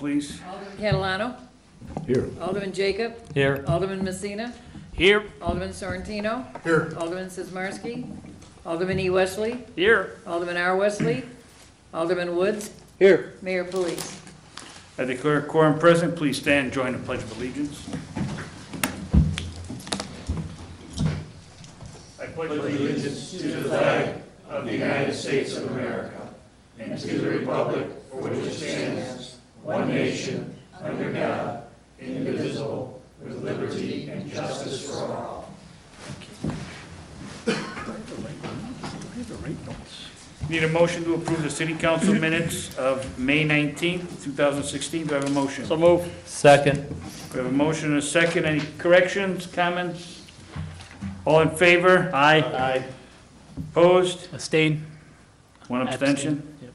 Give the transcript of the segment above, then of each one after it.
please. Alderman Catalano. Here. Alderman Jacob. Here. Alderman Messina. Here. Alderman Sorrentino. Here. Alderman Sizmarsky. Alderman E. Wesley. Here. Alderman R. Wesley. Alderman Woods. Here. Mayor Police. I declare quorum present. Please stand and join the Pledge of Allegiance. I pledge allegiance to the flag of the United States of America and to the republic for which it stands, one nation, under God, indivisible, with liberty and justice for all. Need a motion to approve the city council minutes of May 19th, 2016. Do I have a motion? So move. Second. We have a motion and a second. Any corrections, comments? All in favor? Aye. Aye. Opposed? Abstain. One abstention? Yep.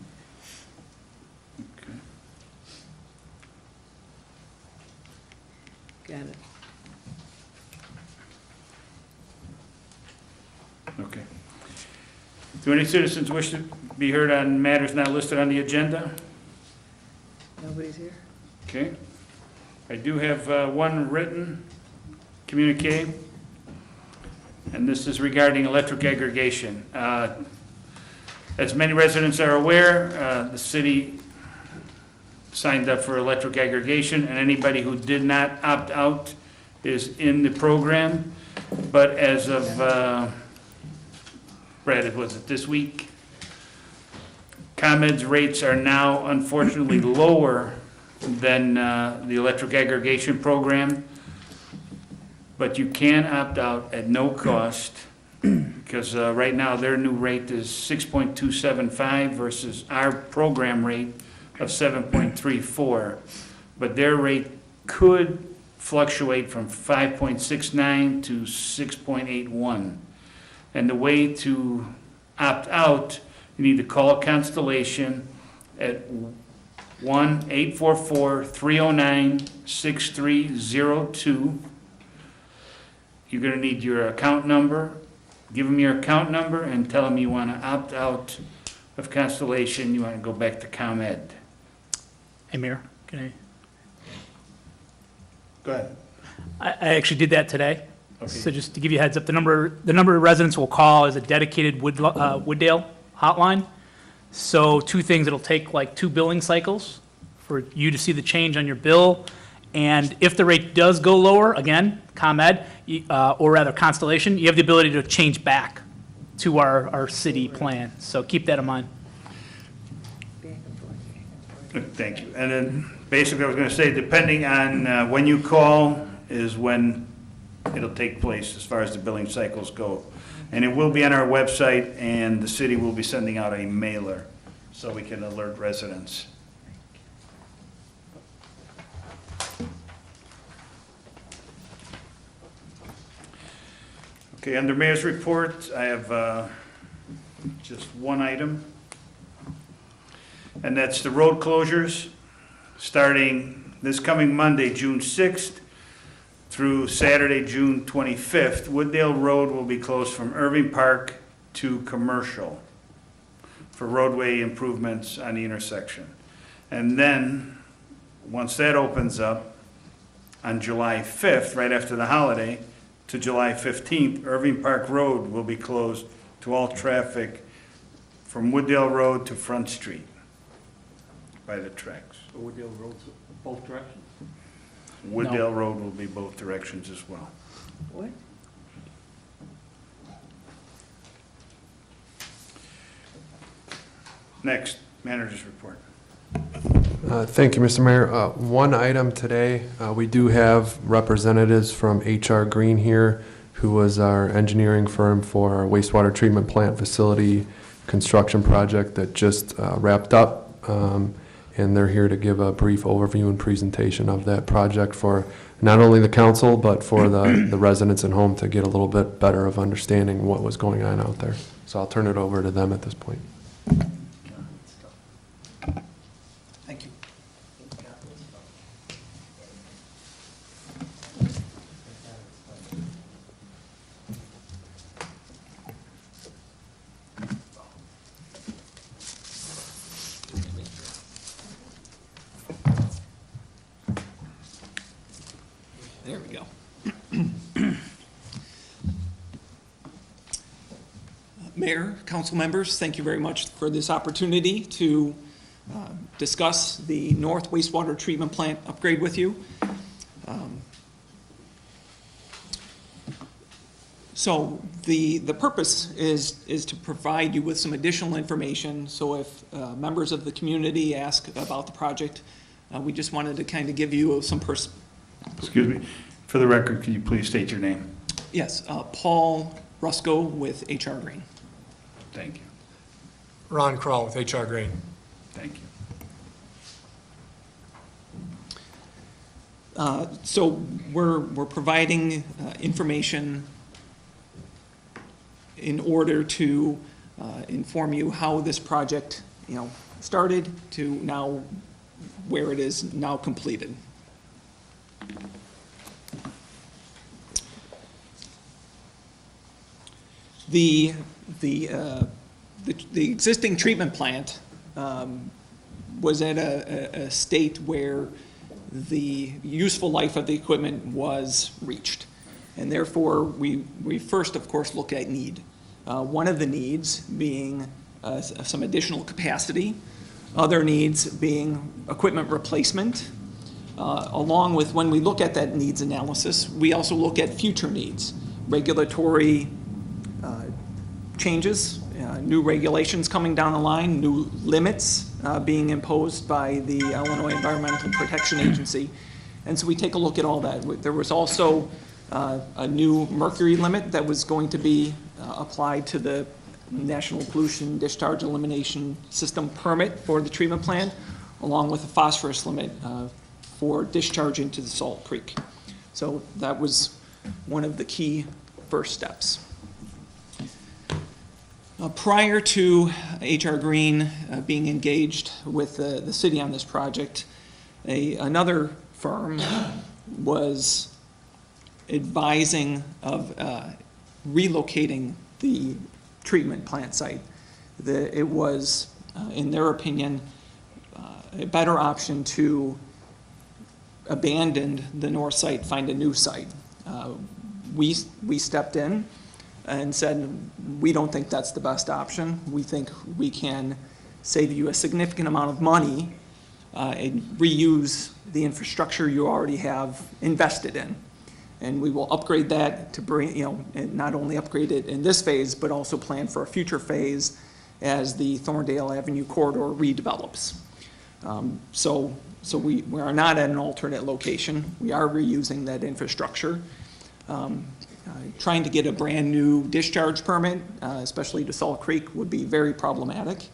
Got it. Okay. Do any citizens wish to be heard on matters not listed on the agenda? Nobody's here? Okay. I do have one written communique, and this is regarding electric aggregation. As many residents are aware, the city signed up for electric aggregation, and anybody who did not opt out is in the program. But as of, Brad, was it this week? ComEd's rates are now unfortunately lower than the electric aggregation program, but you can opt out at no cost because right now their new rate is 6.275 versus our program rate of 7.34. But their rate could fluctuate from 5.69 to 6.81. And the way to opt out, you need to call Constellation at 1-844-309-6302. You're going to need your account number. Give them your account number and tell them you want to opt out of Constellation. You want to go back to ComEd. Hey, Mayor, can I? Go ahead. I actually did that today. Okay. So just to give you a heads up, the number of residents will call is a dedicated Wooddale hotline. So two things, it'll take like 2 billing cycles for you to see the change on your bill. And if the rate does go lower, again, ComEd, or rather Constellation, you have the ability to change back to our city plan. So keep that in mind. Back and forth. Thank you. And then basically I was going to say, depending on when you call is when it'll take place as far as the billing cycles go. And it will be on our website, and the city will be sending out a mailer so we can alert residents. Okay, under Mayor's report, I have just one item, and that's the road closures starting this coming Monday, June 6th, through Saturday, June 25th. Wooddale Road will be closed from Irving Park to Commercial for roadway improvements on the intersection. And then, once that opens up, on July 5th, right after the holiday, to July 15th, Irving Park Road will be closed to all traffic from Wooddale Road to Front Street by the tracks. Wooddale Road's both directions? Wooddale Road will be both directions as well. What? Next, manager's report. Thank you, Mr. Mayor. One item today, we do have representatives from HR Green here, who was our engineering firm for our wastewater treatment plant facility construction project that just wrapped up. And they're here to give a brief overview and presentation of that project for not only the council, but for the residents at home to get a little bit better of understanding what was going on out there. So I'll turn it over to them at this point. Thank you. There we go. Mayor, council members, thank you very much for this opportunity to discuss the North Wastewater Treatment Plant upgrade with you. So the purpose is to provide you with some additional information. So if members of the community ask about the project, we just wanted to kind of give you some Excuse me. For the record, can you please state your name? Yes, Paul Rusko with HR Green. Thank you. Ron Kroll with HR Green. Thank you. So we're providing information in order to inform you how this project, started to now where it is now completed. The existing treatment plant was at a state where the useful life of the equipment was reached. And therefore, we first, of course, look at need. One of the needs being some additional capacity, other needs being equipment replacement. Along with when we look at that needs analysis, we also look at future needs, regulatory changes, new regulations coming down the line, new limits being imposed by the Illinois Environmental Protection Agency. And so we take a look at all that. There was also a new mercury limit that was going to be applied to the National Pollution Discharge Elimination System permit for the treatment plant, along with a phosphorus limit for discharge into the Salt Creek. So that was one of the key first steps. Prior to HR Green being engaged with the city on this project, another firm was advising of relocating the treatment plant site. It was, in their opinion, a better option to abandon the north site, find a new site. We stepped in and said, we don't think that's the best option. We think we can save you a significant amount of money and reuse the infrastructure you already have invested in. And we will upgrade that to bring, and not only upgrade it in this phase, but also plan for a future phase as the Thorndale Avenue corridor redevelops. So we are not at an alternate location. We are reusing that infrastructure. Trying to get a brand new discharge permit, especially to Salt Creek, would be very problematic.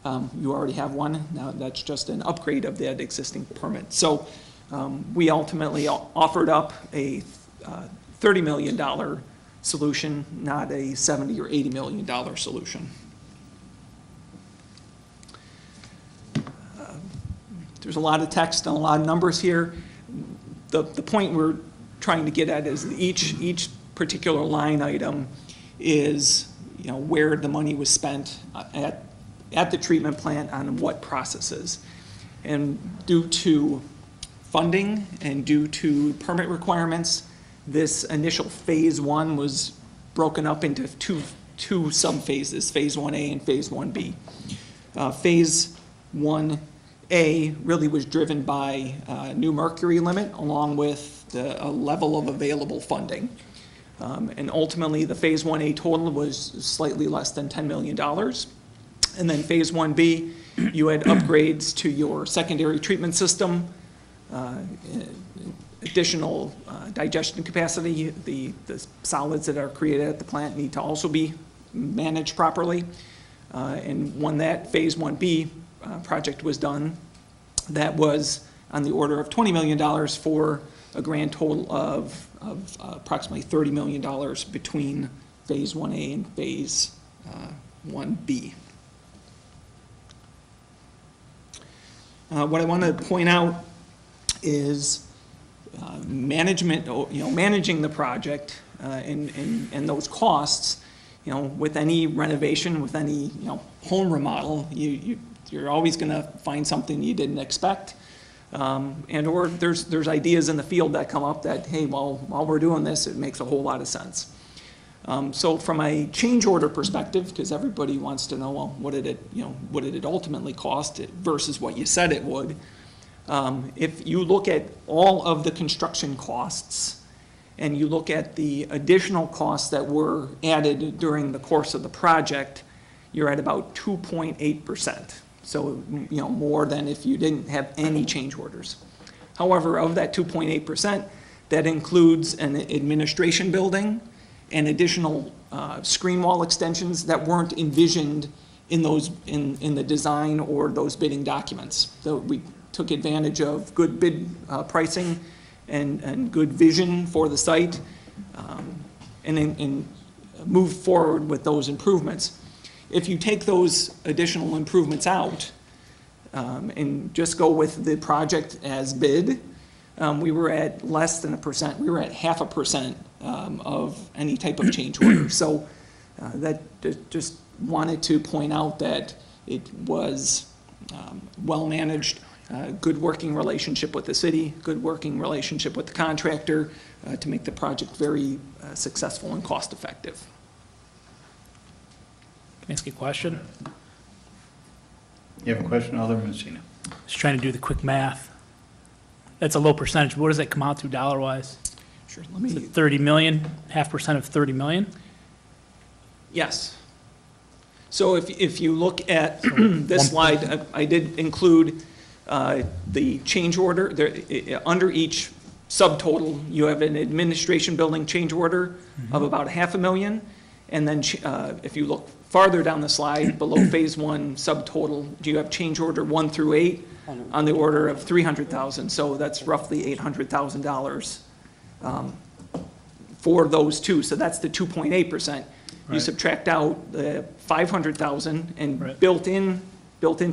You already have one. Now that's just an upgrade of that existing permit. So we ultimately offered up a $30 million solution, not a $70 or $80 million solution. There's a lot of text and a lot of numbers here. The point we're trying to get at is each particular line item is where the money was spent at the treatment plant on what processes. And due to funding and due to permit requirements, this initial phase one was broken up into two sub-phases, phase 1A and phase 1B. Phase 1A really was driven by a new mercury limit along with a level of available funding. And ultimately, the phase 1A total was slightly less than $10 million. And then phase 1B, you had upgrades to your secondary treatment system, additional digestion capacity. The solids that are created at the plant need to also be managed properly. And when that phase 1B project was done, that was on the order of $20 million for a grand total of approximately $30 million between phase 1A and phase 1B. What I want to point out is management, managing the project and those costs, with any renovation, with any, home remodel, you're always going to find something you didn't expect. And/or there's ideas in the field that come up that, hey, while we're doing this, it makes a whole lot of sense. So from a change order perspective, because everybody wants to know, well, what did it ultimately cost versus what you said it would? If you look at all of the construction costs, and you look at the additional costs that were added during the course of the project, you're at about 2.8%. So, more than if you didn't have any change orders. However, of that 2.8%, that includes an administration building and additional screen wall extensions that weren't envisioned in the design or those bidding documents. So we took advantage of good bid pricing and good vision for the site, and move forward with those improvements. If you take those additional improvements out, and just go with the project as bid, we were at less than 1%. We were at 0.5% of any type of change order. So that just wanted to point out that it was well managed. Good working relationship with the city, good working relationship with the contractor to make the project very successful and cost effective. Can I ask you a question? You have a question, Alderman Messina? Just trying to do the quick math. That's a low percentage. What does that come out to dollar-wise? Sure, let Is me, it 30 million, 0.5% of 30 million? yes. So if you look at this slide, I did include the change order. There, under each subtotal, you have an administration building change order of about $500,000. And then if you look farther down the slide, below phase one subtotal, you have change order 1 through 8 on the order of $300,000. So that's roughly $800,000 for those two. So that's the 2.8%. You Right. subtract out the $500,000 and Right. built into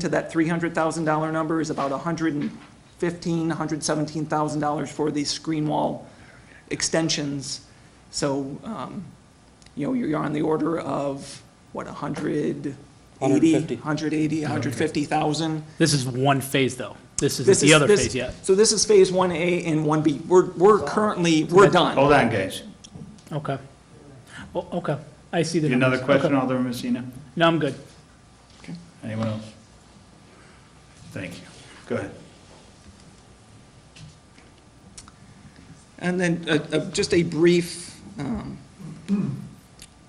that $300,000 number is about $117,000 for these screen wall extensions. So, you're on the order of, what, 150,000? This is one phase, though. This isn't the other phase yet. So this is phase 1A and 1B. We're done. Hold on, guys. Okay. Well, okay. I see the Another numbers. question, Okay. Alderman Messina? No, I'm good. Anyone else? Thank you. Go ahead. And then just a brief,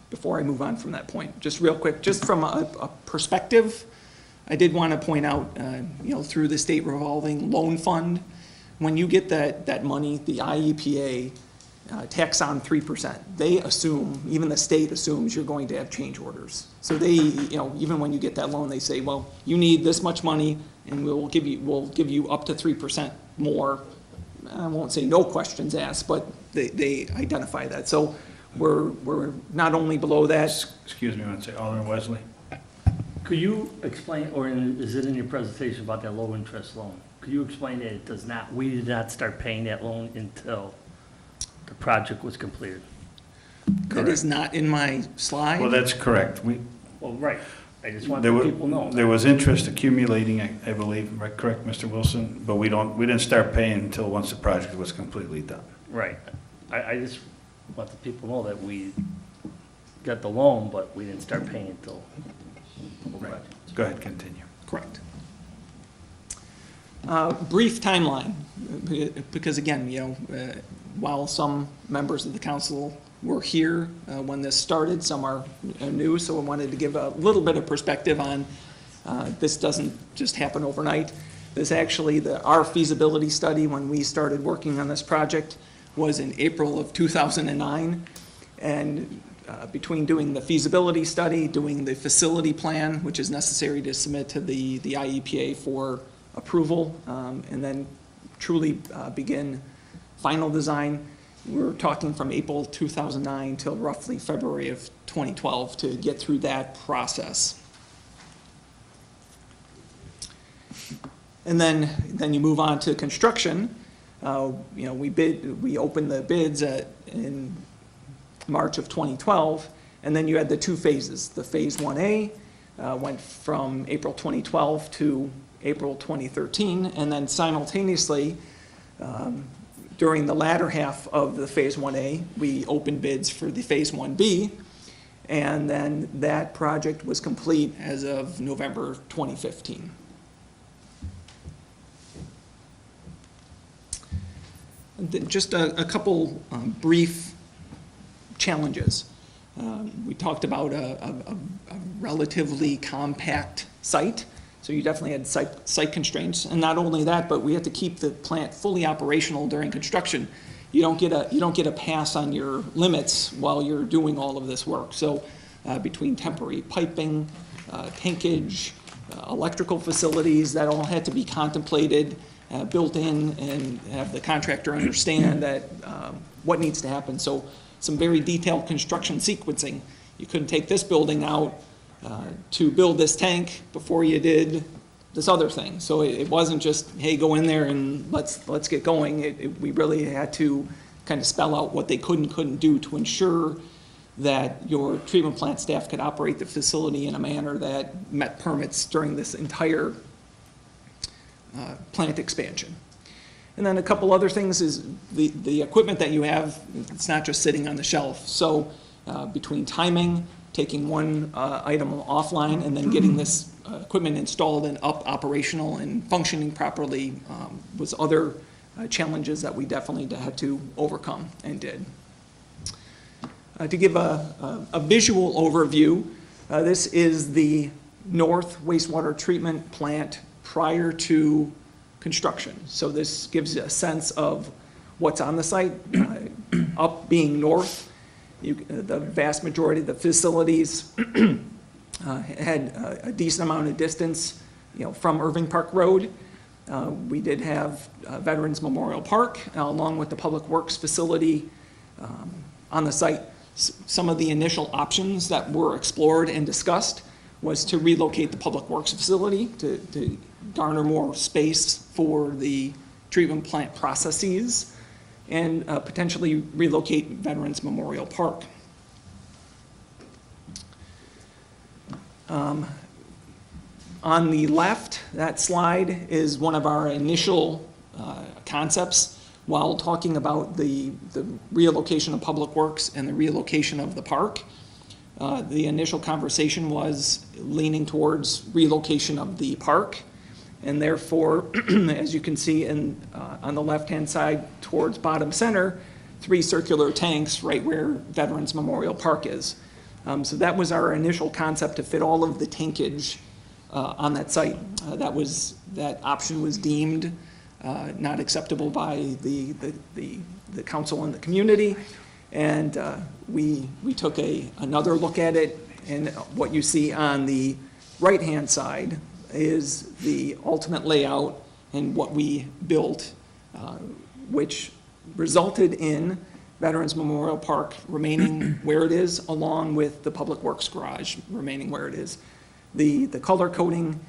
before I move on from that point, just real quick, just from a perspective, I did want to point out, through the state revolving loan fund, when you get that money, the IEPA tax on 3%, they assume, even the state assumes you're going to have change orders. So they, even when you get that loan, they say, well, you need this much money and we'll give you up to 3% more. I won't say no questions asked, but they identify that. So we're not only below that. Excuse me one second, Alderman Wesley? Could you explain, or is it in your presentation about that low interest loan? Could you explain that we did not start paying that loan until the project was completed? That is not in my slide. Well, that's correct. Well, right. I just want There the wa- people to know. There was interest accumulating, I believe, right, correct, Mr. Wilson? But we didn't start paying until once the project was completely done. Right. I just want the people to know that we got the loan, but we didn't start paying until the whole Right. project. Go ahead, continue. Correct. Brief timeline, because again, while some members of the council were here when this started, some are new, so I wanted to give a little bit of perspective on this doesn't just happen overnight. This actually, our feasibility study, when we started working on this project, was in April of 2009. And between doing the feasibility study, doing the facility plan, which is necessary to submit to the IEPA for approval, and then truly begin final design, we're talking from April 2009 till roughly February of 2012 to get through that process. And then you move on to construction. We opened the bids in March of 2012, and then you had the two phases. The phase 1A went from April 2012 to April 2013, and then simultaneously, during the latter half of the Phase 1A, we opened bids for the Phase 1B, and then that project was complete as of November 2015. And then just a couple brief challenges. We talked about a relatively compact site, so you definitely had site constraints. And not only that, but we had to keep the plant fully operational during construction. You don't get a pass on your limits while you're doing all of this work. So between temporary piping, tankage, electrical facilities, that all had to be contemplated, built in, and have the contractor understand that what needs to happen. So some very detailed construction sequencing. You couldn't take this building out to build this tank before you did this other thing. So it wasn't just, hey, go in there and let's get going. We really had to kind of spell out what they could and couldn't do to ensure that your treatment plant staff could operate the facility in a manner that met permits during this entire plant expansion. And then a couple other things is the equipment that you have, it's not just sitting on the shelf. So between timing, taking one item offline, and then getting this equipment installed and up operational and functioning properly was other challenges that we definitely had to overcome and did. To give a visual overview, this is the north wastewater treatment plant prior to construction. So this gives you a sense of what's on the site. Up being north, the vast majority of the facilities had a decent amount of distance, from Irving Park Road. We did have Veterans Memorial Park, along with the Public Works facility on the site. Some of the initial options that were explored and discussed was to relocate the Public Works facility to garner more space for the treatment plant processes, and potentially relocate Veterans Memorial Park. On the left, that slide is one of our initial concepts while talking about the relocation of Public Works and the relocation of the park. The initial conversation was leaning towards relocation of the park, and therefore, as you can see on the left-hand side towards bottom center, 3 circular tanks right where Veterans Memorial Park is. So that was our initial concept, to fit all of the tankage on that site. That option was deemed not acceptable by the council and the community, and we took another look at it, and what you see on the right-hand side is the ultimate layout and what we built, which resulted in Veterans Memorial Park remaining where it is, along with the Public Works garage remaining where it is. The color coding,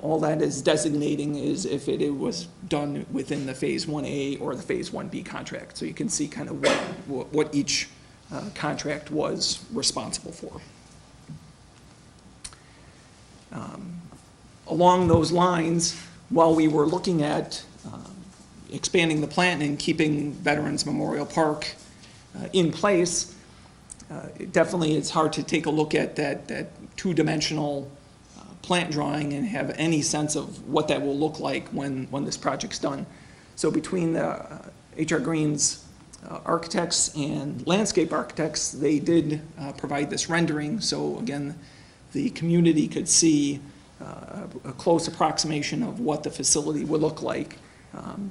all that is designating is if it was done within the Phase 1A or the Phase 1B contract. So you can see kind of what each contract was responsible for. Along those lines, while we were looking at expanding the plant and keeping Veterans Memorial Park in place, definitely it's hard to take a look at that two-dimensional plant drawing and have any sense of what that will look like when this project's done. So between the H.R. Green's architects and landscape architects, they did provide this rendering. So again, the community could see a close approximation of what the facility would look like,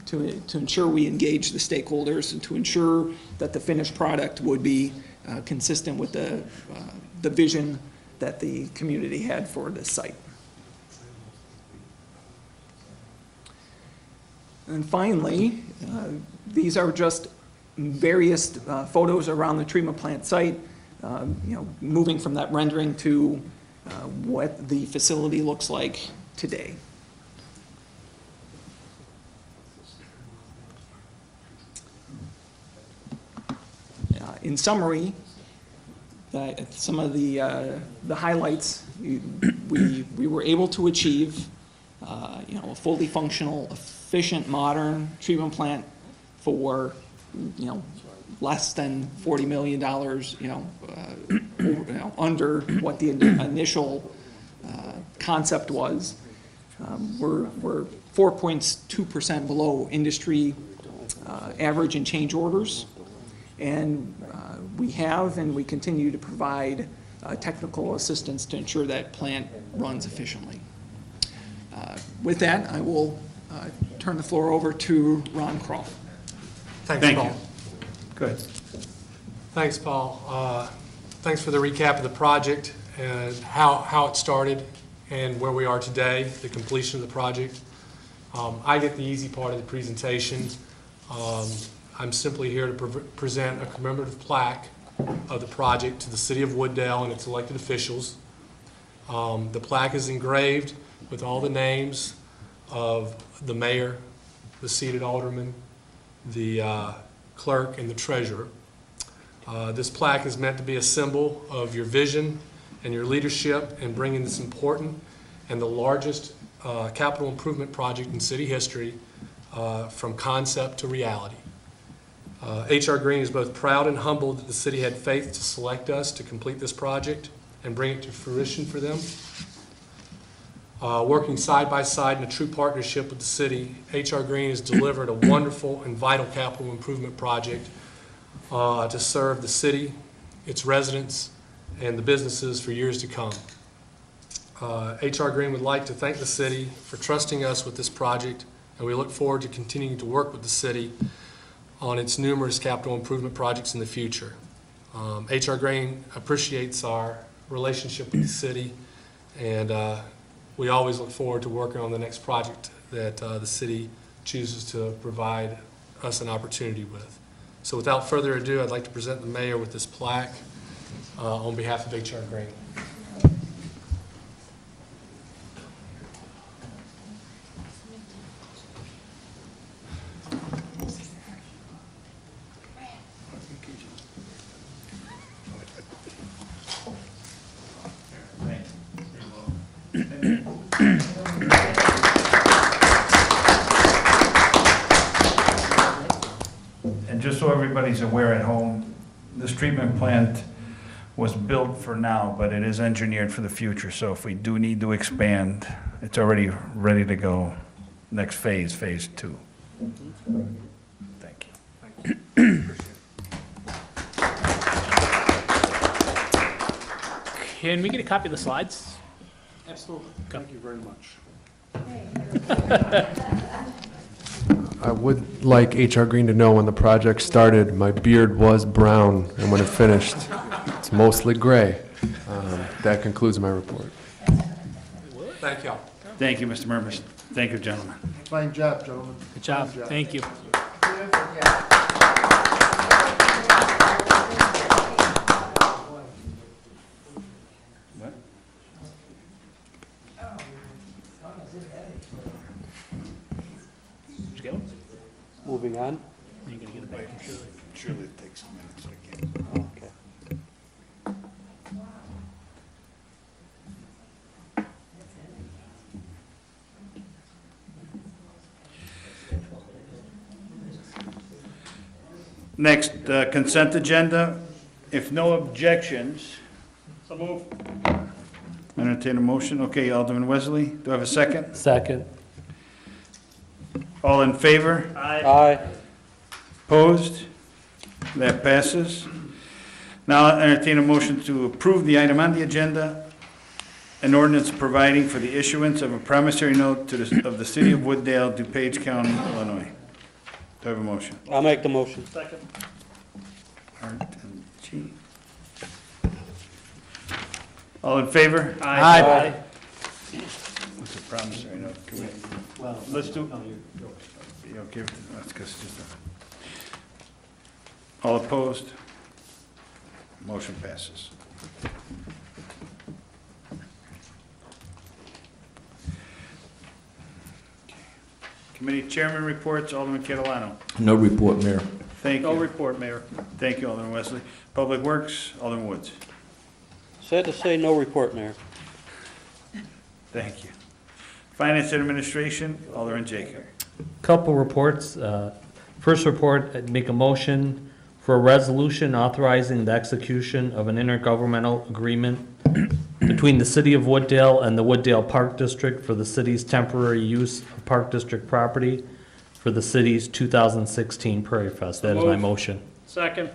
to ensure we engage the stakeholders and to ensure that the finished product would be consistent with the vision that the community had for this site. And finally, these are just various photos around the treatment plant site, moving from that rendering to what the facility looks like today. In summary, some of the highlights we were able to achieve a fully functional, efficient, modern treatment plant for, less than $40 million, under what the initial concept was. We're 4.2% below industry average in change orders. And we have and we continue to provide technical assistance to ensure that plant runs efficiently. With that, I will turn the floor over to Ron Kroll. Thanks, Thank Paul. you. Good. Thanks, Paul. Thanks for the recap of the project and how it started and where we are today, the completion of the project. I get the easy part of the presentation. I'm simply here to present a commemorative plaque of the project to the City of Wooddale and its elected officials. The plaque is engraved with all the names of the mayor, the seated alderman, the clerk, and the treasurer. This plaque is meant to be a symbol of your vision and your leadership in bringing this important and the largest capital improvement project in city history from concept to reality. H.R. Green is both proud and humbled that the city had faith to select us to complete this project and bring it to fruition for them. Working side by side in a true partnership with the city, H.R. Green has delivered a wonderful and vital capital improvement project to serve the city, its residents, and the businesses for years to come. H.R. Green would like to thank the city for trusting us with this project, and we look forward to continuing to work with the city on its numerous capital improvement projects in the future. H.R. Green appreciates our relationship with the city, and we always look forward to working on the next project that the city chooses to provide us an opportunity with. So without further ado, I'd like to present the mayor with this plaque on behalf of H.R. Green. And just so everybody's aware at home, this treatment plant was built for now, but it is engineered for the future. So if we do need to expand, it's already ready to go. Next phase, phase 2. Thank you. Can we get a copy of the slides? Absolutely. Thank you very much. I would like H.R. Green to know when the project started, my beard was brown, and when it finished, it's mostly gray. That concludes my report. Thank y'all. Thank you, Mr. Murphy. Thank you, gentlemen. Fine job, gentlemen. Good job. Thank you. What? Did you go? Moving on. You're gonna get it back from Shirley. Surely it takes a minute, so I can't. Okay. Next, consent agenda. If no objections. So move. Entertain a motion. Okay, Alderman Wesley, do I have a second? Second. All in favor? Aye. Opposed? That passes. Now I'll entertain a motion to approve the item on the agenda, an ordinance providing for the issuance of a promissory note of the City of Wooddale, DuPage County, Illinois. Do I have a motion? I'll make the motion. Second. Art and G. All in favor? Aye. What's the promissory note? Can we- Let's do. You okay with it? Let's just all opposed? Motion passes. Committee chairman reports, Alderman Catalano. No report, Mayor. Thank No you. report, Mayor. Thank you, Alderman Wesley. Public Works, Alderman Woods. Sad to say, no report, Mayor. Thank you. Finance and Administration, Alderman Jacob. Couple reports. First report, I'd make a motion for a resolution authorizing the execution of an intergovernmental agreement between the City of Wooddale and the Wooddale Park District for the city's temporary use of Park District property for the city's 2016 Prairie Fest. That is my Move. motion. Second.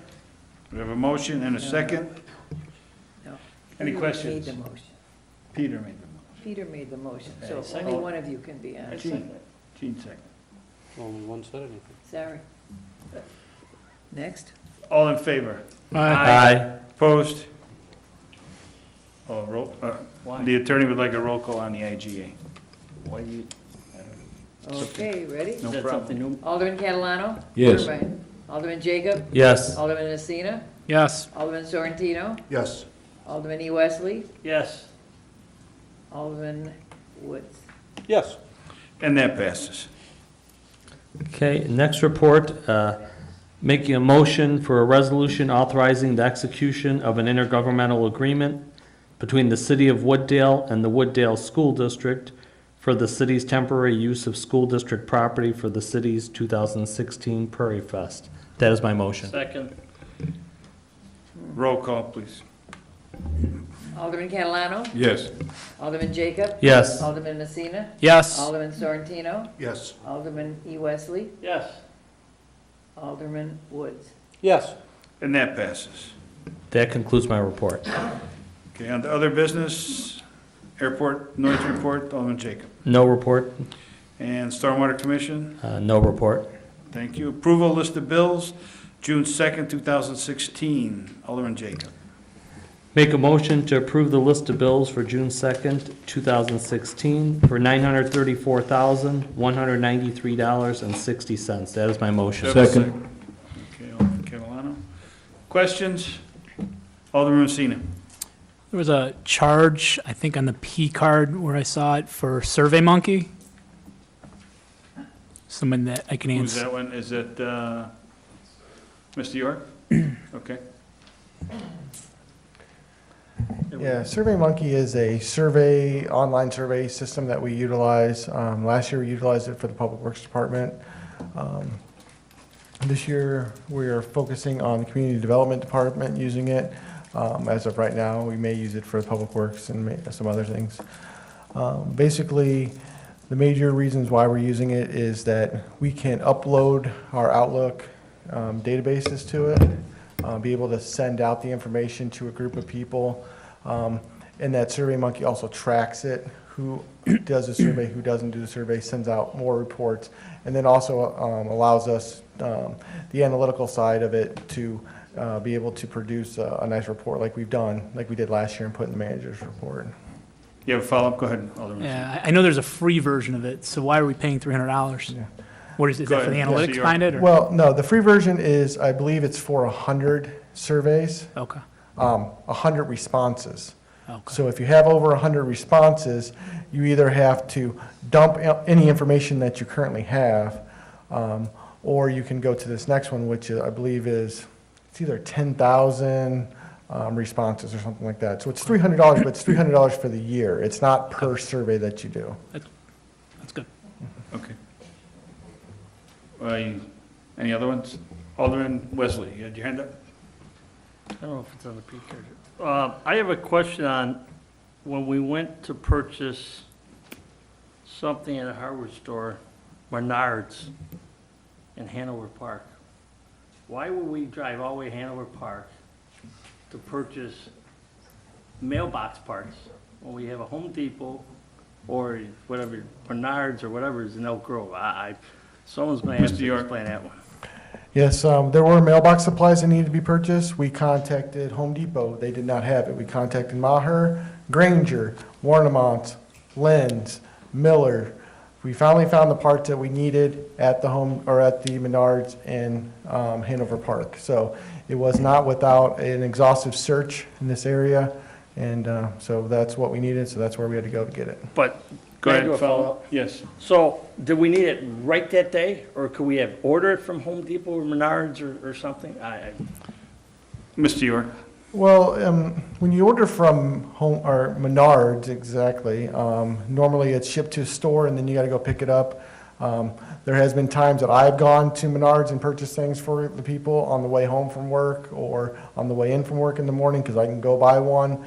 We have a motion and a second. No. Any Peter questions? made the motion. Peter made the motion. Peter made the motion, Okay, so second. only one of you can be on. Gene second. Only one said anything. Sorry. Next? All in favor? Aye. Opposed? Oh, roll, Why? the attorney would like a roll call on the IGA. Why do you, Okay, ready? No is that problem. something new? Alderman Catalano? Yes. Irvine. Alderman Jacob? Yes. Alderman Messina? Yes. Alderman Sorrentino? Yes. Alderman E. Wesley? Yes. Alderman Woods? Yes. And that passes. Okay, next report, making a motion for a resolution authorizing the execution of an intergovernmental agreement between the City of Wooddale and the Wooddale School District for the city's temporary use of school district property for the city's 2016 Prairie Fest. That is my motion. Second. Roll call, please. Alderman Catalano? Yes. Alderman Jacob? Yes. Alderman Messina? Yes. Alderman Sorrentino? Yes. Alderman E. Wesley? Yes. Alderman Woods? Yes. And that passes. That concludes my report. Okay, on to other business, airport noise report, Alderman Jacob. No report. And Stormwater Commission, No report. thank you. Approval list of bills, June 2nd, 2016, Alderman Jacob. Make a motion to approve the list of bills for June 2nd, 2016 for $934,193.60. That is my motion. Second. Okay, Alderman Catalano. Questions? Alderman Messina. There was a charge, I think, on the P card where I saw it for Survey Monkey. Someone that I can Who's answer. that one? Is it Mr. York? Okay. Yeah, SurveyMonkey is a survey, online survey system that we utilize. Last year, we utilized it for the Public Works Department. This year, we are focusing on the Community Development Department using it. As of right now, we may use it for Public Works and some other things. Basically, the major reasons why we're using it is that we can upload our Outlook databases to it, be able to send out the information to a group of people. And that SurveyMonkey also tracks it, who does the survey, who doesn't do the survey, sends out more reports, and then also allows us, the analytical side of it, to be able to produce a nice report like we've done, like we did last year and put in the manager's report. You have a follow-up? Go ahead, Alderman. Yeah, I know there's a free version of it, so why are we paying $300? Yeah. What is Go that for the ahead. analytics Yes, behind it? Or? Well, no, the free version is, I believe it's for 100 surveys, Okay. 100 responses. Okay. So if you have over 100 responses, you either have to dump any information that you currently have, or you can go to this next one, which I believe is, it's either 10,000 responses or something like that. So it's $300, but it's $300 for the year. It's not per survey that you do. That's good. Okay. Any other ones? Alderman Wesley, you had your hand up? I don't know if it's on the P card. I have a question on, when we went to purchase something at a hardware store, Menards in Hanover Park, why would we drive all the way to Hanover Park to purchase mailbox parts when we have a Home Depot or whatever, Menards or whatever is in Elk Grove? Someone's going to have Mr. to York. explain that one. Yes, there were mailbox supplies that needed to be purchased. We contacted Home Depot. They did not have it. We contacted Maher, Granger, Warnemont, Lenz, Miller. We finally found the parts that we needed at the Menards in Hanover Park. So it was not without an exhaustive search in this area, and so that's what we needed, so that's where we had to go to get it. But, Go Can I ahead, do a follow follow-up? up. Yes. so, did we need it right that day, or could we have ordered it from Home Depot or Menards or something? Mr. York? Well, when you order from home, or Menards, exactly, normally it's shipped to a store and then you gotta go pick it up. There has been times that I've gone to Menards and purchased things for the people on the way home from work or on the way in from work in the morning, because I can go buy one.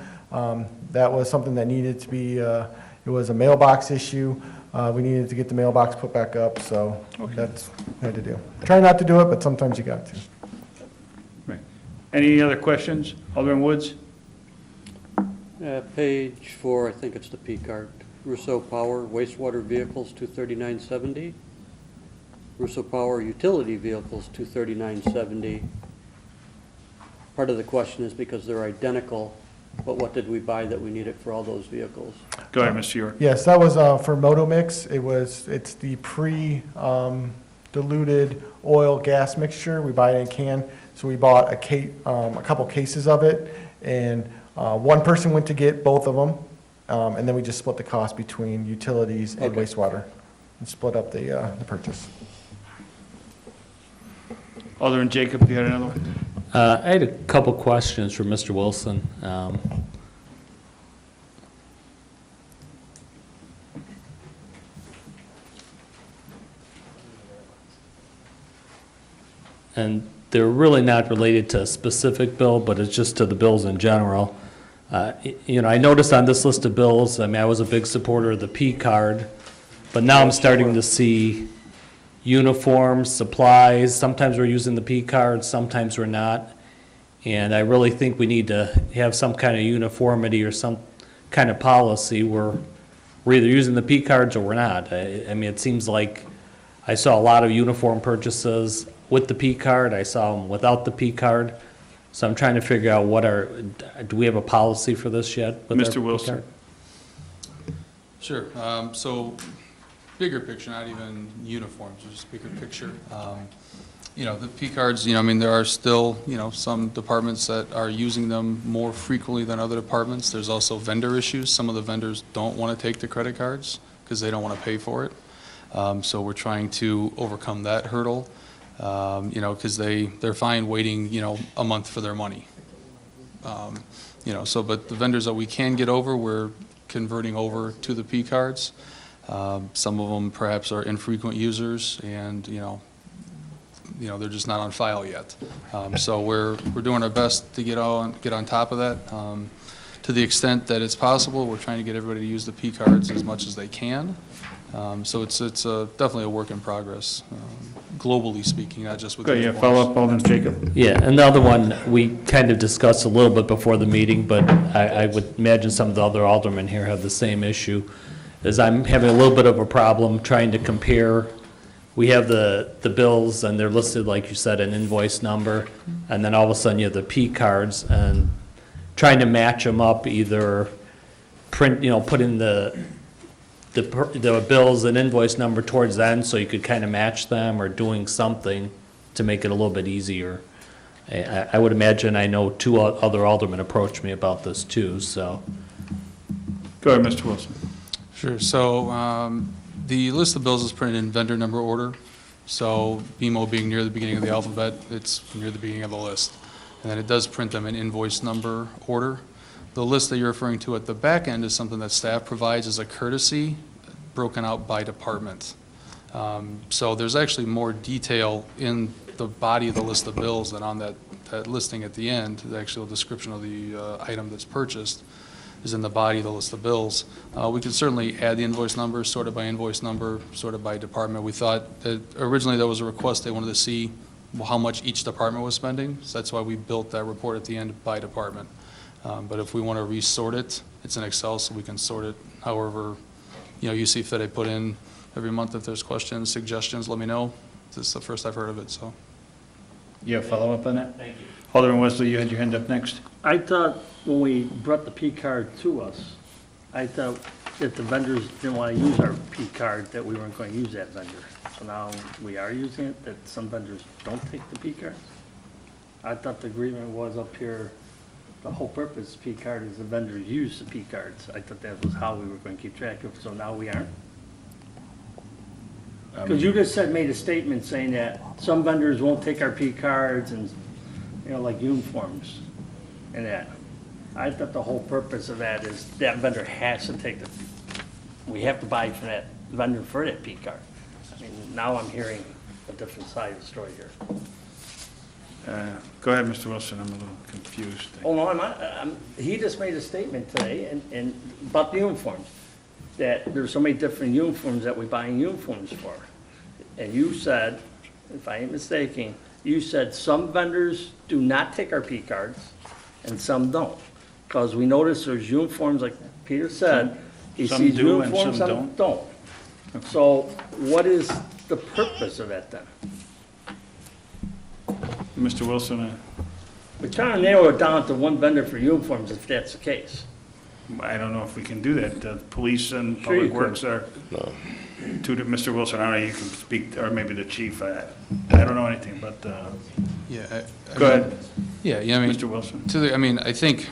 That was something that needed to be, it was a mailbox issue. We needed to get the mailbox put back up, so that's what I had to do. Try not to do it, but sometimes you got to. Right. Any other questions? Alderman Woods? Page 4, I think it's the P card. Russo Power wastewater vehicles, 239.70. Russo Power utility vehicles, 239.70. Part of the question is because they're identical, but what did we buy that we needed for all those vehicles? Go ahead, Mr. York. Yes, that was for Motomix. It's the diluted oil gas mixture. We buy it in a can. So we bought a couple cases of it, and one person went to get both of them, and then we just split the cost between utilities and Okay. wastewater, and split up the purchase. Alderman Jacob, you had another one? I had a couple questions for Mr. Wilson. And they're really not related to a specific bill, but it's just to the bills in general. You know, I noticed on this list of bills, I mean, I was a big supporter of the P card, but now I'm starting to see uniforms, supplies, sometimes we're using the P card, sometimes we're not. And I really think we need to have some kind of uniformity or some kind of policy where we're either using the P cards or we're not. I mean, it seems like I saw a lot of uniform purchases with the P card, I saw them without the P card. So I'm trying to figure out do we have a policy for this yet? with our Mr. P Wilson. card? Sure. So bigger picture, not even uniforms, just bigger picture. You know, the P cards, you know, I mean, there are still, you know, some departments that are using them more frequently than other departments. There's also vendor issues. Some of the vendors don't want to take the credit cards because they don't want to pay for it. So we're trying to overcome that hurdle, you know, because they're fine waiting, you know, a month for their money. You know, so, but the vendors that we can get over, we're converting over to the P cards. Some of them perhaps are infrequent users and, you know, they're just not on file yet. So we're doing our best to get on top of that. To the extent that it's possible, we're trying to get everybody to use the P cards as much as they can. So it's definitely a work in progress, globally speaking, not just with. Go ahead, follow up, Alderman Jacob. Yeah, and the other one, we kind of discussed a little bit before the meeting, but I would imagine some of the other aldermen here have the same issue, is I'm having a little bit of a problem trying to compare. We have the bills, and they're listed, like you said, an invoice number, and then all of a sudden you have the P cards, and trying to match them up, either print, put in the bills and invoice number towards the end, so you could kind of match them, or doing something to make it a little bit easier. I would imagine, I know two other aldermen approached me about this too, so. Go ahead, Mr. Wilson. Sure. So the list of bills is printed in vendor number order. So BMO being near the beginning of the alphabet, it's near the beginning of the list. And then it does print them in invoice number order. The list that you're referring to at the back end is something that staff provides as a courtesy, broken out by department. So there's actually more detail in the body of the list of bills than on that listing at the end. The actual description of the item that's purchased is in the body of the list of bills. We could certainly add the invoice number, sorted by invoice number, sorted by department. We thought that originally there was a request, they wanted to see how much each department was spending. So that's why we built that report at the end by department. But if we want to resort it, it's in Excel, so we can sort it however, you see fit. I put in every month if there's questions, suggestions, let me know. This is the first I've heard of it, so. You have follow up on that? Thank you. Alderman Wesley, you had your hand up next. I thought when we brought the P card to us, I thought if the vendors didn't want to use our P card, that we weren't going to use that vendor. So now we are using it, that some vendors don't take the P cards? I thought the agreement was up here, the whole purpose of P card is the vendors use the P cards. I thought that was how we were going to keep track of it, so now we aren't? Because you just made a statement saying that some vendors won't take our P cards and, like uniforms. and that. I thought the whole purpose of that is that vendor has to take we have to buy from that vendor for that P card. I mean, now I'm hearing a different side of the story here. Go ahead, Mr. Wilson, I'm a little confused. Oh, no, he just made a statement today and about the uniforms, that there's so many different uniforms that we buy uniforms for. And you said, if I ain't mistaken, you said some vendors do not take our P cards and some don't. Because we notice there's uniforms, like Peter said, he Some sees do and uniforms, some some don't. So what is the purpose of that then? Mr. Wilson, We're trying to narrow it down to one vendor for uniforms if that's the case. I don't know if we can do that. Police and Sure you public works are, Mr. Wilson, I don't know, you can speak, or maybe the chief, I don't know anything, but, Yeah. I go mean- ahead, Yeah, I mean. Mr. Wilson. I think,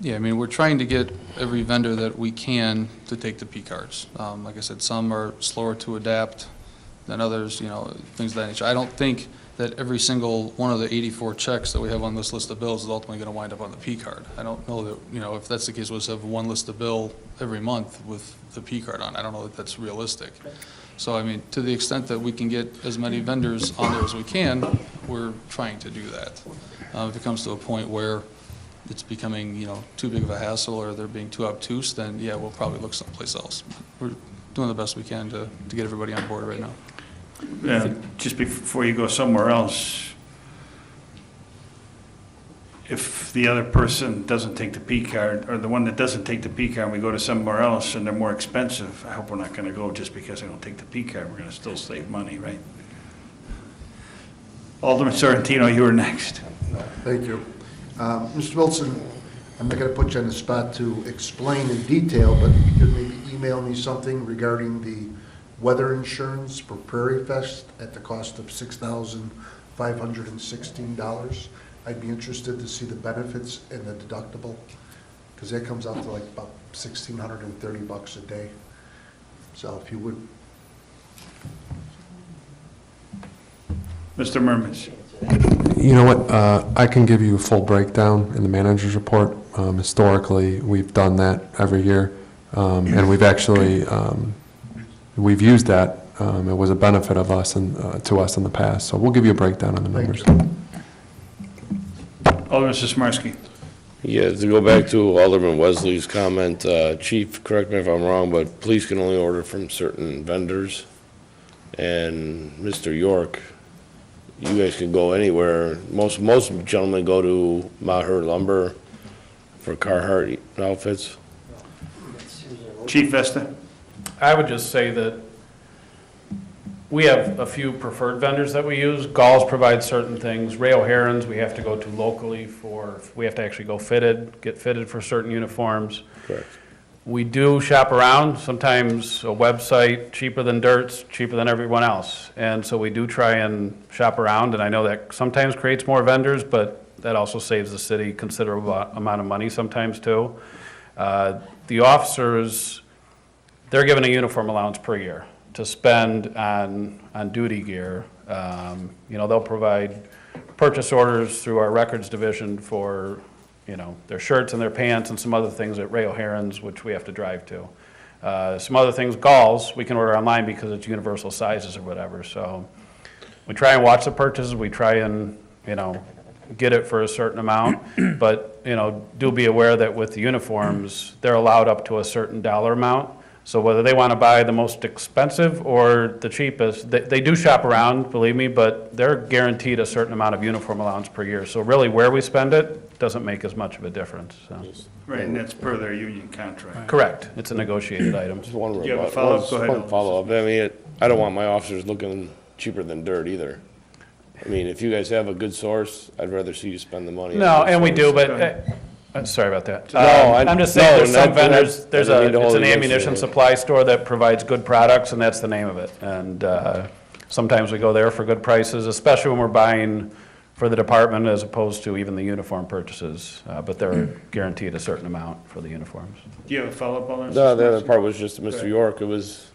I mean, we're trying to get every vendor that we can to take the P cards. Like I said, some are slower to adapt than others, things of that nature. I don't think that every single one of the 84 checks that we have on this list of bills is ultimately going to wind up on the P card. I don't know that, if that's the case, we'll just have one list of bill every month with the P card on. I don't know that that's realistic. So, I mean, to the extent that we can get as many vendors on there as we can, we're trying to do that. If it comes to a point where it's becoming, too big of a hassle or they're being too obtuse, then yeah, we'll probably look someplace else. We're doing the best we can to get everybody on board right now. Just before you go somewhere else, if the other person doesn't take the P card, or the one that doesn't take the P card, and we go to somewhere else and they're more expensive, I hope we're not gonna go just because they don't take the P card, we're gonna still save money, right? Alderman Sorrentino, you were next. Thank you. Mr. Wilson, I'm not going to put you on the spot to explain in detail, but you could maybe email me something regarding the weather insurance for Prairie Fest at the cost of $6,516. I'd be interested to see the benefits and the deductible, because that comes out to like about $1,630 a day. So if you would. Mr. Murmas. You know what, I can give you a full breakdown in the manager's report. Historically, we've done that every year, and we've actually, we've used that. It was a benefit of us and to us in the past, so we'll give you a breakdown on the numbers. Alderman Sismarski. Yeah, to go back to Alderman Wesley's comment, Chief, correct me if I'm wrong, but police can only order from certain vendors. And Mr. York, you guys can go anywhere. Most gentlemen go to Maher Lumber for Carhartt outfits. Chief Vesta. I would just say that we have a few preferred vendors that we use. Galls provides certain things. Ray O'Haron's we have to go to locally we have to actually go get fitted for certain uniforms. Correct. We do shop around. Sometimes a website cheaper than Dirt's, cheaper than everyone else. And so we do try and shop around, and I know that sometimes creates more vendors, but that also saves the city considerable amount of money sometimes too. The officers, they're given a uniform allowance per year to spend on duty gear. They'll provide purchase orders through our records division for their shirts and their pants and some other things at Ray O'Haron's, which we have to drive to. Some other things, Galls, we can order online because it's universal sizes or whatever. So we try and watch the purchases. We try and, get it for a certain amount. But, do be aware that with the uniforms, they're allowed up to a certain dollar amount. So whether they want to buy the most expensive or the cheapest, they do shop around, believe me, but they're guaranteed a certain amount of uniform allowance per year. So really where we spend it doesn't make as much of a difference. So. Right, and that's per their union contract. Correct. It's a negotiated item. Just one Do you have a follow-up? Go ahead. One follow-up. I mean, I don't want my officers looking cheaper than Dirt either. I mean, if you guys have a good source, I'd rather see you spend the money. No, and we do, but, sorry about that. No, I'm just saying, there's some not- vendors, I didn't mean to it's hold an it against ammunition you. supply store that provides good products, and that's the name of it. And sometimes we go there for good prices, especially when we're buying for the department as opposed to even the uniform purchases. But they're guaranteed a certain amount for the uniforms. Do you have a follow-up, Alderman? No, the other Sismarski? part was just to Go Mr. ahead. York. It was,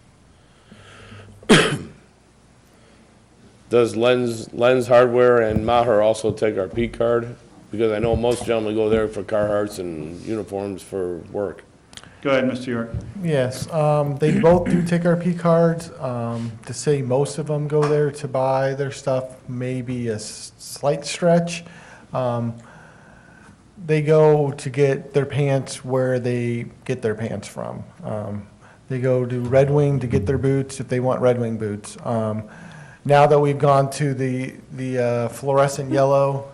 does Lens Hardware and Maher also take our P card? Because I know most gentlemen go there for Carhartts and uniforms for work. Go ahead, Mr. York. Yes, they both do take our P cards. To say most of them go there to buy their stuff may be a slight stretch. They go to get their pants where they get their pants from. They go to Red Wing to get their boots if they want Red Wing boots. Now that we've gone to the fluorescent yellow,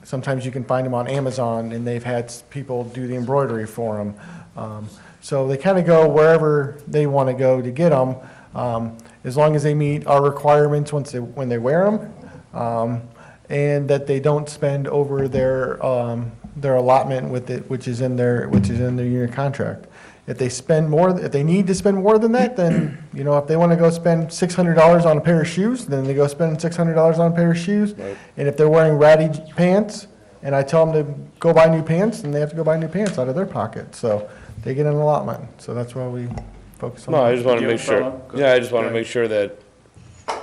sometimes you can find them on Amazon, and they've had people do the embroidery for them. So they kind of go wherever they want to go to get them, as long as they meet our requirements when they wear them, and that they don't spend over their allotment with it, which is in their union contract. If they spend more, if they need to spend more than that, then, you know, if they want to go spend $600 on a pair of shoes, then they go spend $600 on a pair of shoes. Right. And if they're wearing ratty pants, and I tell them to go buy new pants, then they have to go buy new pants out of their pocket. So they get an allotment. So that's why we focus on No, I that. just want to You make have a sure, follow-up? yeah, I just want to Go make sure that,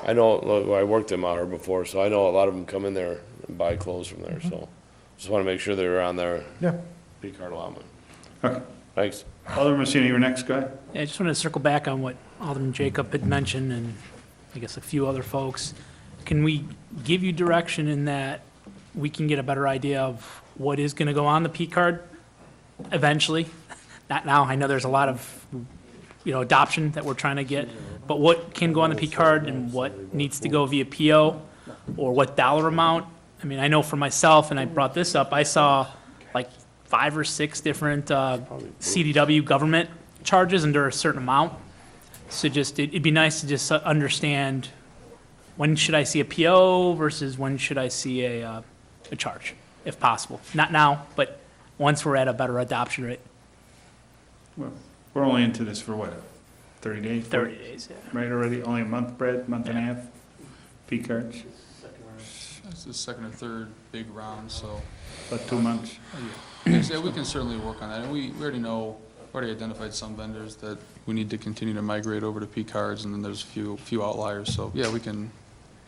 I know, look, I worked at Maher before, so I know a lot of them come in there and buy clothes from there, so. Just want to make sure they're on their Yeah. P card allotment. Okay. Thanks. Alderman Messina, you were next, go ahead. Yeah, I just wanted to circle back on what Alderman Jacob had mentioned, and I guess a few other folks. Can we give you direction in that we can get a better idea of what is going to go on the P card eventually? Not now, I know there's a lot of, adoption that we're trying to get, but what can go on the P card and what needs to go via PO, or what dollar amount? I mean, I know for myself, and I brought this up, I saw like 5 or 6 different CDW government charges under a certain amount. So it'd be nice to just understand, when should I see a PO versus when should I see a charge, if possible? Not now, but once we're at a better adoption rate. Well, we're only into this for what, 30 days? 30 days, yeah. Right, already, only a month, Brad, month and a half, P cards, It's the second or third big round, so. about 2 months. Yes, yeah, we can certainly work on that, and we already know, already identified some vendors that we need to continue to migrate over to P cards, and then there's a few outliers, so, yeah, we can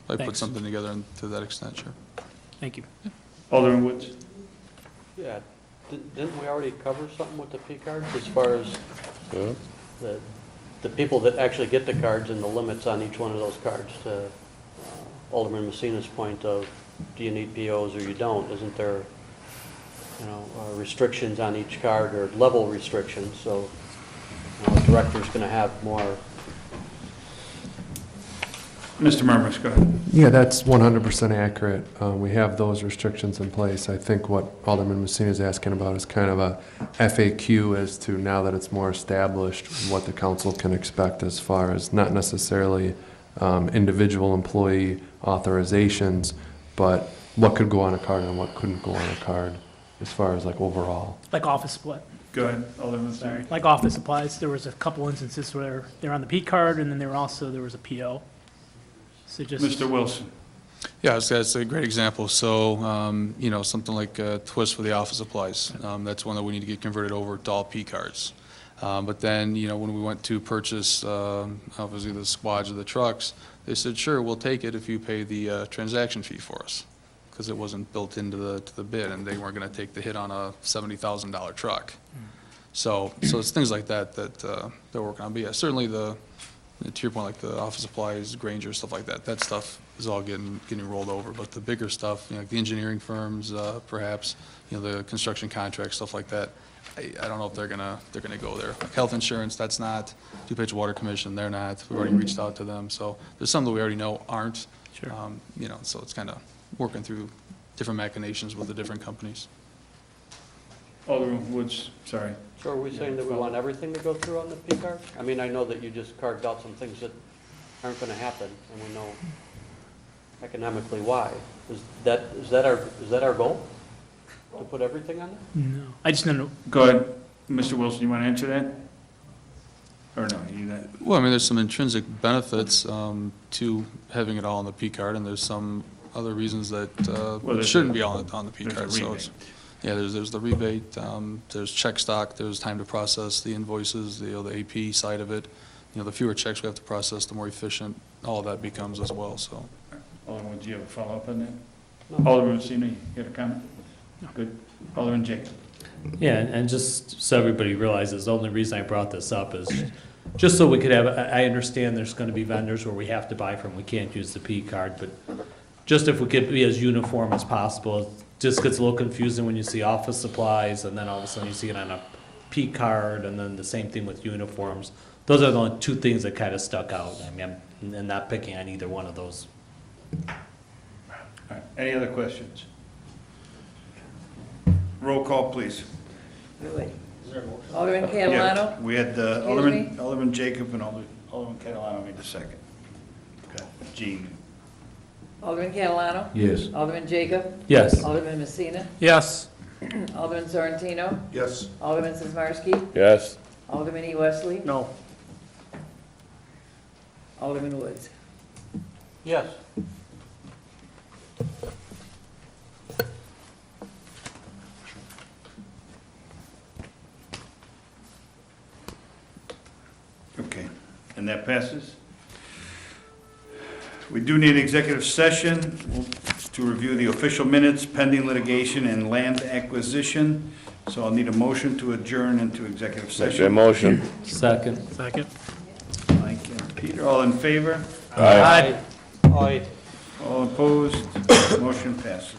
probably put Thanks. something together to that extent, sure. Thank you. Alderman Woods? Yeah, didn't we already cover something with the P cards as far as Yeah. the people that actually get the cards and the limits on each one of those cards? To Alderman Messina's point of, do you need POs or you don't? Isn't there, restrictions on each card or level restrictions? So the director's going to have more. Mr. Murmas, go ahead. Yeah, that's 100% accurate. We have those restrictions in place. I think what Alderman Messina is asking about is kind of a FAQ as to, now that it's more established, what the council can expect as far as not necessarily individual employee authorizations, but what could go on a card and what couldn't go on a card as far as like overall. Like office supply. Go ahead, Alderman Sorry. Messina. Like office supplies, there was a couple instances where they're on the P card, and then there was a PO. So just. Mr. Wilson? Yeah, that's a great example. So, something like Twist for the office supplies, that's one that we need to get converted over to all P cards. But then, when we went to purchase, obviously, the squads of the trucks, they said, sure, we'll take it if you pay the transaction fee for us, because it wasn't built into the bid, and they weren't going to take the hit on a $70,000 truck. So it's things like that they're working on. But yeah, certainly to your point, like the office supplies, Granger, stuff like that stuff is all getting rolled over. But the bigger stuff, like the engineering firms, perhaps, the construction contracts, stuff like that, I don't know if they're gonna go there. Like health insurance, that's not. DuPage Water Commission, they're not. We've already reached out to them. So there's some that we already know aren't. Sure. So it's kind of working through different machinations with the different companies. Alderman Woods, sorry. So are we saying that we want everything to go through on the P card? I mean, I know that you just carved out some things that aren't going to happen, and we know economically why. Is that our goal? To put everything on there? No. I just don't know. Go ahead. Mr. Wilson, you want to answer that? Or no, you that? Well, I mean, there's some intrinsic benefits to having it all on the P card, and there's some other reasons that it shouldn't be on the P card. So it's, yeah, there's the rebate, there's check stock, there's time to process the invoices, the AP side of it. The fewer checks we have to process, the more efficient all that becomes as well, so. Alderman, do you have a follow-up on that? Alderman Messina, you have a comment? Good. Alderman Jacob? Yeah, and just so everybody realizes, the only reason I brought this up is just so we could have, I understand there's gonna be vendors where we have to buy from, we can't use the P card, but just if we could be as uniform as possible. It just gets a little confusing when you see office supplies, and then all of a sudden you see it on a P card, and then the same thing with uniforms. Those are the only two things that kind of stuck out. I mean, I'm not picking on either one of those. All right, any other questions? Roll call, please. Wait. Alderman Yeah, Catalano? we had Excuse me? Alderman Jacob and Alderman Catalano made the second. Okay. Gene? Alderman Catalano? Yes. Alderman Jacob? Yes. Alderman Messina? Yes. Alderman Sorrentino? Yes. Alderman Sizmarsky? Yes. Alderman E. Wesley? No. Alderman Woods? Yes. Okay, and that passes. We do need executive session to review the official minutes pending litigation and land acquisition. So I'll need a motion to adjourn into executive Make that session. motion. Second. Second. Mike and Peter, all in favor? Aye. All opposed? Motion passes.